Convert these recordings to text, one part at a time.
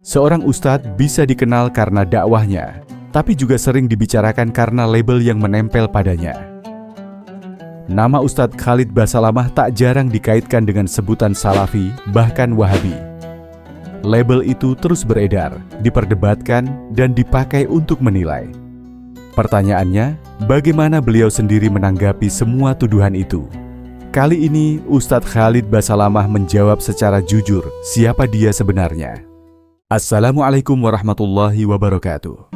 Seorang ustadz bisa dikenal karena dakwahnya, tapi juga sering dibicarakan karena label yang menempel padanya. Nama Ustadz Khalid Basalamah tak jarang dikaitkan dengan sebutan Salafi, bahkan Wahabi. Label itu terus beredar, diperdebatkan, dan dipakai untuk menilai. Pertanyaannya, bagaimana beliau sendiri menanggapi semua tuduhan itu? Kali ini, Ustadz Khalid Basalamah menjawab secara jujur siapa dia sebenarnya. Assalamualaikum warahmatullahi wabarakatuh.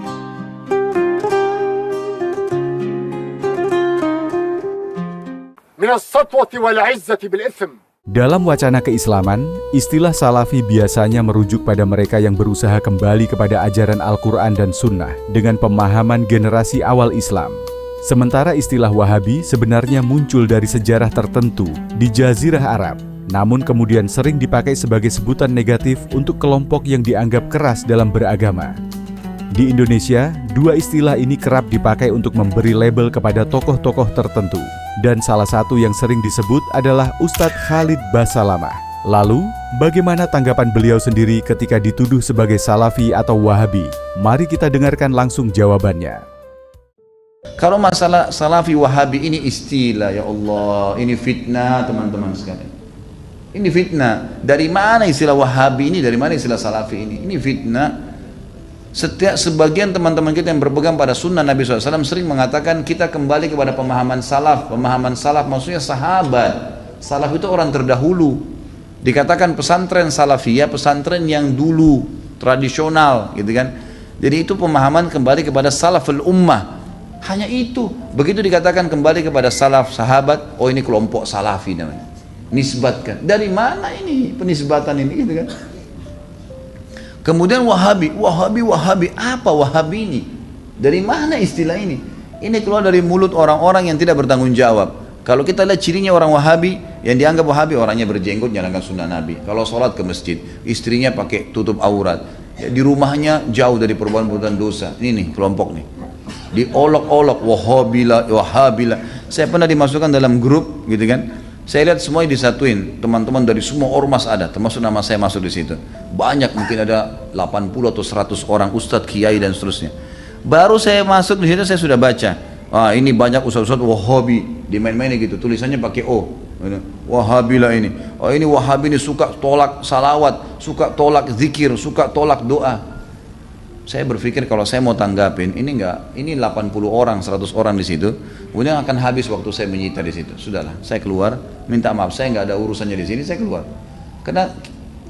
Dalam wacana keislaman, istilah salafi biasanya merujuk pada mereka yang berusaha kembali kepada ajaran Al-Quran dan Sunnah dengan pemahaman generasi awal Islam. Sementara istilah Wahabi sebenarnya muncul dari sejarah tertentu di Jazirah Arab, namun kemudian sering dipakai sebagai sebutan negatif untuk kelompok yang dianggap keras dalam beragama. Di Indonesia, dua istilah ini kerap dipakai untuk memberi label kepada tokoh-tokoh tertentu, dan salah satu yang sering disebut adalah Ustadz Khalid Basalamah. Lalu, bagaimana tanggapan beliau sendiri ketika dituduh sebagai Salafi atau Wahabi? Mari kita dengarkan langsung jawabannya. Kalau masalah Salafi Wahabi ini istilah, ya Allah, ini fitnah teman-teman sekalian. Ini fitnah. Dari mana istilah Wahabi ini? Dari mana istilah Salafi ini? Ini fitnah. Sebagian teman-teman kita yang berpegang pada sunnah Nabi SAW sering mengatakan kita kembali kepada pemahaman salaf. Pemahaman salaf maksudnya sahabat. Salaf itu orang terdahulu. Dikatakan pesantren salafiyah, pesantren yang dulu, tradisional, gitu kan. Jadi itu pemahaman kembali kepada salaful ummah. Hanya itu. Begitu dikatakan kembali kepada salaf, sahabat, oh ini kelompok salafi namanya. Nisbatkan. Dari mana ini penisbatan ini, gitu kan? Kemudian Wahabi. Apa Wahabi ini? Dari mana istilah ini? Ini keluar dari mulut orang-orang yang tidak bertanggung jawab. Kalau kita lihat cirinya orang Wahabi, yang dianggap Wahabi orangnya berjenggot, jalankan sunnah Nabi. Kalau sholat ke masjid, istrinya pakai tutup aurat. Ya, di rumahnya jauh dari perbuatan dosa. Ini nih kelompok nih. Diolok-olok Wahabila. Saya pernah dimasukkan dalam grup, gitu kan? Saya lihat semuanya disatuin, teman-teman dari semua ormas ada, termasuk nama saya masuk di situ. Banyak, mungkin ada 80 atau 100 orang ustadz, kiai dan seterusnya. Baru saya masuk di situ saya sudah baca. Ini banyak ustadz-ustadz Wahabi, dimain-mainin gitu, tulisannya pakai O. Wahabilah ini. Ini Wahabi ini suka tolak salawat, suka tolak zikir, suka tolak doa. Saya berpikir kalau saya mau tanggapin, ini 80 orang, 100 orang di situ, kemudian akan habis waktu saya menyita di situ. Sudahlah, saya keluar, minta maaf, saya nggak ada urusannya di sini, saya keluar. Karena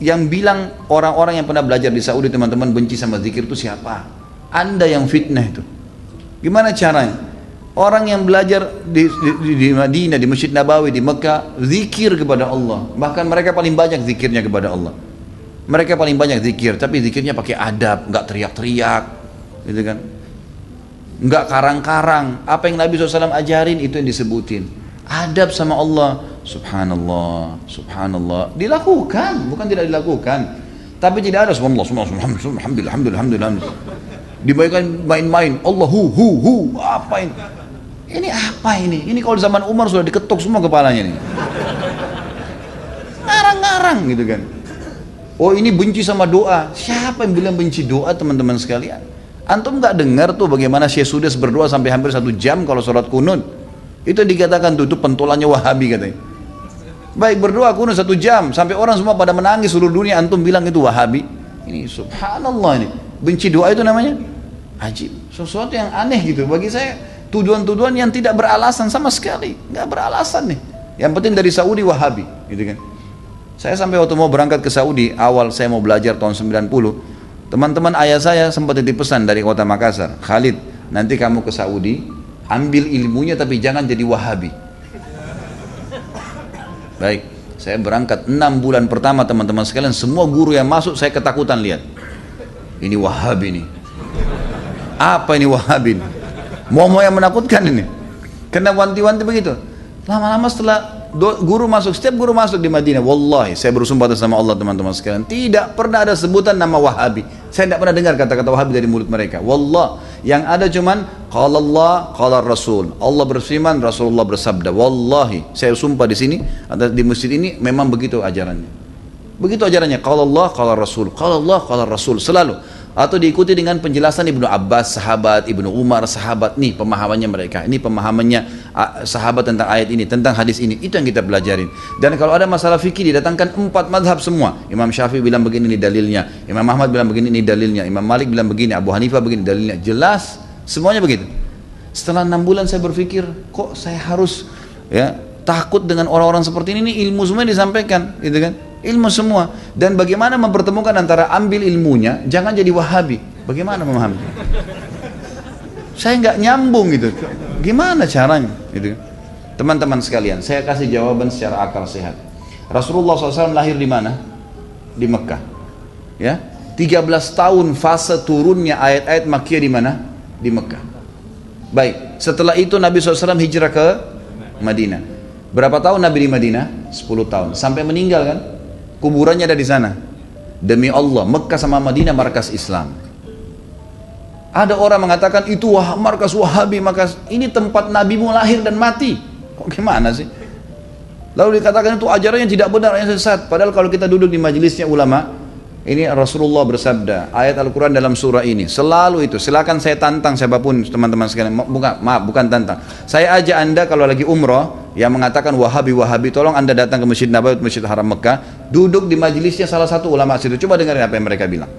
yang bilang orang-orang yang pernah belajar di Saudi teman-teman benci sama zikir itu siapa? Anda yang fitnah itu. Gimana caranya? Orang yang belajar di Madinah, di Masjid Nabawi, di Mekah, zikir kepada Allah. Bahkan mereka paling banyak zikirnya kepada Allah. Mereka paling banyak zikir, tapi zikirnya pakai adab, nggak teriak-teriak, gitu kan? Nggak karang-karang. Apa yang Nabi SAW ajarin itu yang disebutin. Adab sama Allah, subhanallah, subhanallah. Dilakukan, bukan tidak dilakukan. Tapi tidak ada subhanallah, alhamdulillah. Dibayangkan main-main, Allah hu, apa ini? Ini apa ini? Ini kalau zaman Umar sudah diketuk semua kepalanya nih. Ngarang-ngarang gitu kan. Oh ini benci sama doa. Siapa yang bilang benci doa teman-teman sekalian? Antum nggak dengar tuh bagaimana Syekh Sudes berdoa sampai hampir 1 jam kalau sholat kunut? Itu dikatakan tuh, itu pentolannya Wahabi katanya. Baik berdoa kunut 1 jam sampai orang semua pada menangis seluruh dunia, antum bilang itu Wahabi? Ini subhanallah ini. Benci doa itu namanya? Ajib. Sesuatu yang aneh gitu. Bagi saya tuduhan-tuduhan yang tidak beralasan sama sekali. Nggak beralasan nih. Yang penting dari Saudi Wahabi, gitu kan? Saya sampai waktu mau berangkat ke Saudi, awal saya mau belajar tahun 90, teman-teman ayah saya sempat titip pesan dari kota Makassar, Khalid, nanti kamu ke Saudi, ambil ilmunya tapi jangan jadi Wahabi. Baik, saya berangkat 6 bulan pertama teman-teman sekalian, semua guru yang masuk saya ketakutan lihat. Ini Wahabi nih. Apa ini Wahabi nih? Mau yang menakutkan ini. Kena wanti-wanti begitu. Lama-lama setelah guru masuk, setiap guru masuk di Madinah, wallahi saya bersumpah atas nama Allah teman-teman sekalian, tidak pernah ada sebutan nama Wahabi. Saya tidak pernah dengar kata-kata Wahabi dari mulut mereka. Wallah, yang ada cuman qala Allah, qala Rasul. Allah berfirman, Rasulullah bersabda. Wallahi, saya sumpah di sini, di masjid ini memang begitu ajarannya. Begitu ajarannya, qala Allah, qala Rasul, qala Allah, qala Rasul, selalu. Atau diikuti dengan penjelasan Ibnu Abbas, sahabat, Ibnu Umar, sahabat, nih pemahamannya mereka, ini pemahamannya sahabat tentang ayat ini, tentang hadis ini, itu yang kita pelajarin. Dan kalau ada masalah fikih didatangkan 4 madhab semua. Imam Syafi'i bilang begini, ini dalilnya. Imam Ahmad bilang begini, ini dalilnya. Imam Malik bilang begini, Abu Hanifah begini, dalilnya. Jelas, semuanya begitu. Setelah 6 bulan saya berpikir, kok saya harus takut dengan orang-orang seperti ini ilmu semua disampaikan, gitu kan? Ilmu semua. Dan bagaimana mempertemukan antara ambil ilmunya, jangan jadi Wahabi. Bagaimana memahami? Saya nggak nyambung gitu. Gimana caranya? Gitu. Teman-teman sekalian, saya kasih jawaban secara akal sehat. Rasulullah SAW lahir di mana? Di Mekah. Ya, 13 tahun fase turunnya ayat-ayat Makkiyah di mana? Di Mekah. Baik. Setelah itu Nabi SAW hijrah ke Madinah. Berapa tahun Nabi di Madinah? 10 tahun. Sampai meninggal kan? Kuburannya ada di sana. Demi Allah, Mekah sama Madinah markas Islam. Ada orang mengatakan itu markas Wahabi, markas ini tempat Nabimu lahir dan mati. Kok gimana sih? Lalu dikatakan itu ajarannya tidak benar, yang sesat. Padahal kalau kita duduk di majelisnya ulama, ini Rasulullah bersabda, ayat Al-Quran dalam surah ini, selalu itu. Silakan saya tantang siapapun teman-teman sekalian. Bukan tantang. Saya ajak anda kalau lagi umrah yang mengatakan Wahabi, tolong anda datang ke Masjid Nabawi, Masjid Haram Mekah, duduk di majelisnya salah satu ulama situ. Coba dengarin apa yang mereka bilang.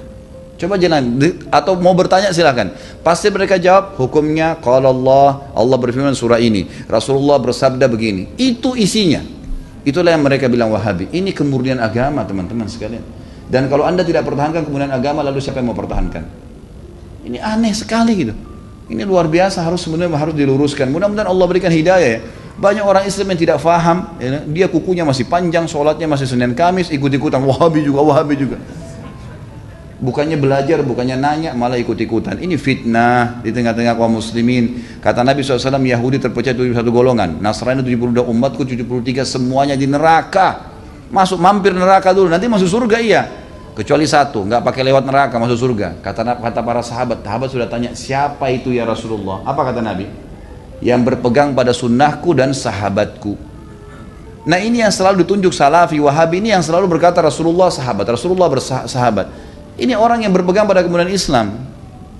Coba jangan, atau mau bertanya silakan. Pasti mereka jawab, hukumnya qala Allah berfirman surah ini, Rasulullah bersabda begini. Itu isinya. Itulah yang mereka bilang Wahabi. Ini kemurnian agama teman-teman sekalian. Dan kalau anda tidak pertahankan kemudian agama, lalu siapa yang mau pertahankan? Ini aneh sekali gitu. Ini luar biasa, sebenarnya harus diluruskan. Mudah-mudahan Allah berikan hidayah ya. Banyak orang Islam yang tidak faham, ya, dia kukunya masih panjang, sholatnya masih Senin Kamis, ikut-ikutan Wahabi juga. Bukannya belajar, bukannya nanya, malah ikut-ikutan. Ini fitnah di tengah-tengah kaum muslimin. Kata Nabi SAW, Yahudi terpecah 71 golongan, Nasrani 72, umatku 73, semuanya di neraka. Mampir neraka dulu, nanti masuk surga iya. Kecuali satu, nggak pakai lewat neraka masuk surga. Kata para sahabat sudah tanya, siapa itu ya Rasulullah? Apa kata Nabi? Yang berpegang pada sunnahku dan sahabatku. Nah ini yang selalu ditunjuk Salafi, Wahabi, ini yang selalu berkata Rasulullah bersahabat. Ini orang yang berpegang pada kemudian Islam.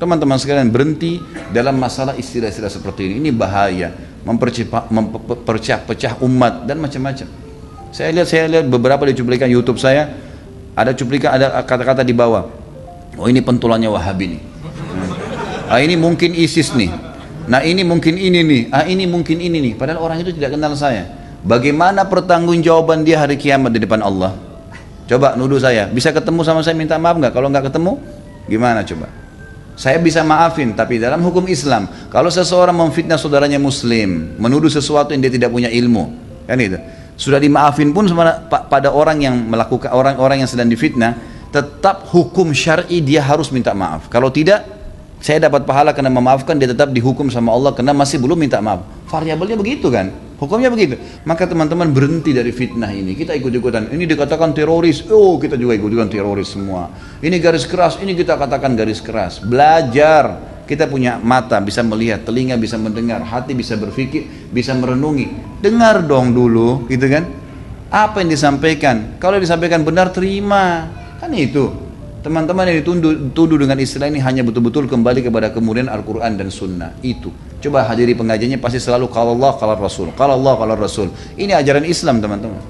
Teman-teman sekalian, berhenti dalam masalah istilah-istilah seperti ini. Ini bahaya, memperpecah umat dan macam-macam. Saya lihat beberapa di cuplikan YouTube saya, ada kata-kata di bawah. Oh ini pentulannya Wahabi nih. Ini mungkin ISIS nih. Nah ini mungkin ini nih. Ini mungkin ini nih. Padahal orang itu tidak kenal saya. Bagaimana pertanggungjawaban dia hari kiamat di depan Allah? Coba nuduh saya. Bisa ketemu sama saya minta maaf nggak? Kalau nggak ketemu, gimana coba? Saya bisa maafin, tapi dalam hukum Islam, kalau seseorang memfitnah saudaranya Muslim, menuduh sesuatu yang dia tidak punya ilmu, kan itu. Sudah dimaafin pun pada orang yang melakukan, orang-orang yang sedang difitnah, tetap hukum syar'i dia harus minta maaf. Kalau tidak, saya dapat pahala karena memaafkan, dia tetap dihukum sama Allah karena masih belum minta maaf. Variabelnya begitu kan, hukumnya begitu. Maka teman-teman berhenti dari fitnah ini. Kita ikut-ikutan, ini dikatakan teroris, kita juga ikut-ikutan teroris semua. Ini garis keras, ini kita katakan garis keras. Belajar. Kita punya mata bisa melihat, telinga bisa mendengar, hati bisa berpikir, bisa merenungi. Dengar dong dulu, gitu kan? Apa yang disampaikan? Kalau disampaikan benar, terima. Kan itu. Teman-teman yang dituduh dengan istilah ini hanya betul-betul kembali kepada kemudian Al-Quran dan Sunnah. Itu. Coba hadiri pengajiannya pasti selalu qala Allah, qala Rasul. Qala Allah, qala Rasul. Ini ajaran Islam teman-teman.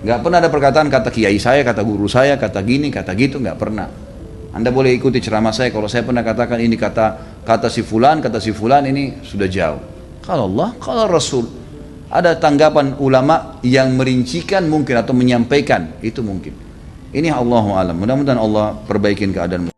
Gak pernah ada perkataan kata kiai saya, kata guru saya, kata gini, kata gitu, gak pernah. Anda boleh ikuti ceramah saya, kalau saya pernah katakan ini kata si fulan, ini sudah jauh. Kalau Allah, kalau Rasul. Ada tanggapan ulama yang merincikan mungkin atau menyampaikan, itu mungkin. Ini Allahu a'lam. Mudah-mudahan Allah perbaikin keadaan.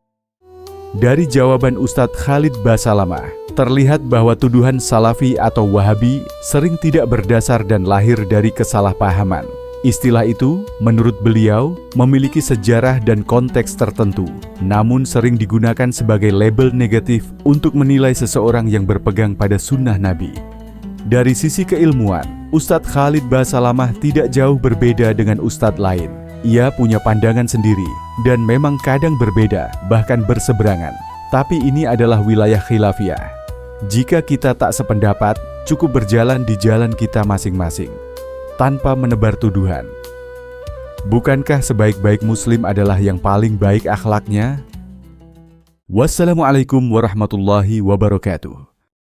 Dari jawaban Ustadz Khalid Basalamah, terlihat bahwa tuduhan Salafi atau Wahabi sering tidak berdasar dan lahir dari kesalahpahaman. Istilah itu, menurut beliau, memiliki sejarah dan konteks tertentu, namun sering digunakan sebagai label negatif untuk menilai seseorang yang berpegang pada sunnah Nabi. Dari sisi keilmuan, Ustadz Khalid Basalamah tidak jauh berbeda dengan ustadz lain. Ia punya pandangan sendiri, dan memang kadang berbeda, bahkan berseberangan. Tapi ini adalah wilayah khilafiyah. Jika kita tak sependapat, cukup berjalan di jalan kita masing-masing, tanpa menebar tuduhan. Bukankah sebaik-baik muslim adalah yang paling baik akhlaknya? Wassalamualaikum warahmatullahi wabarakatuh.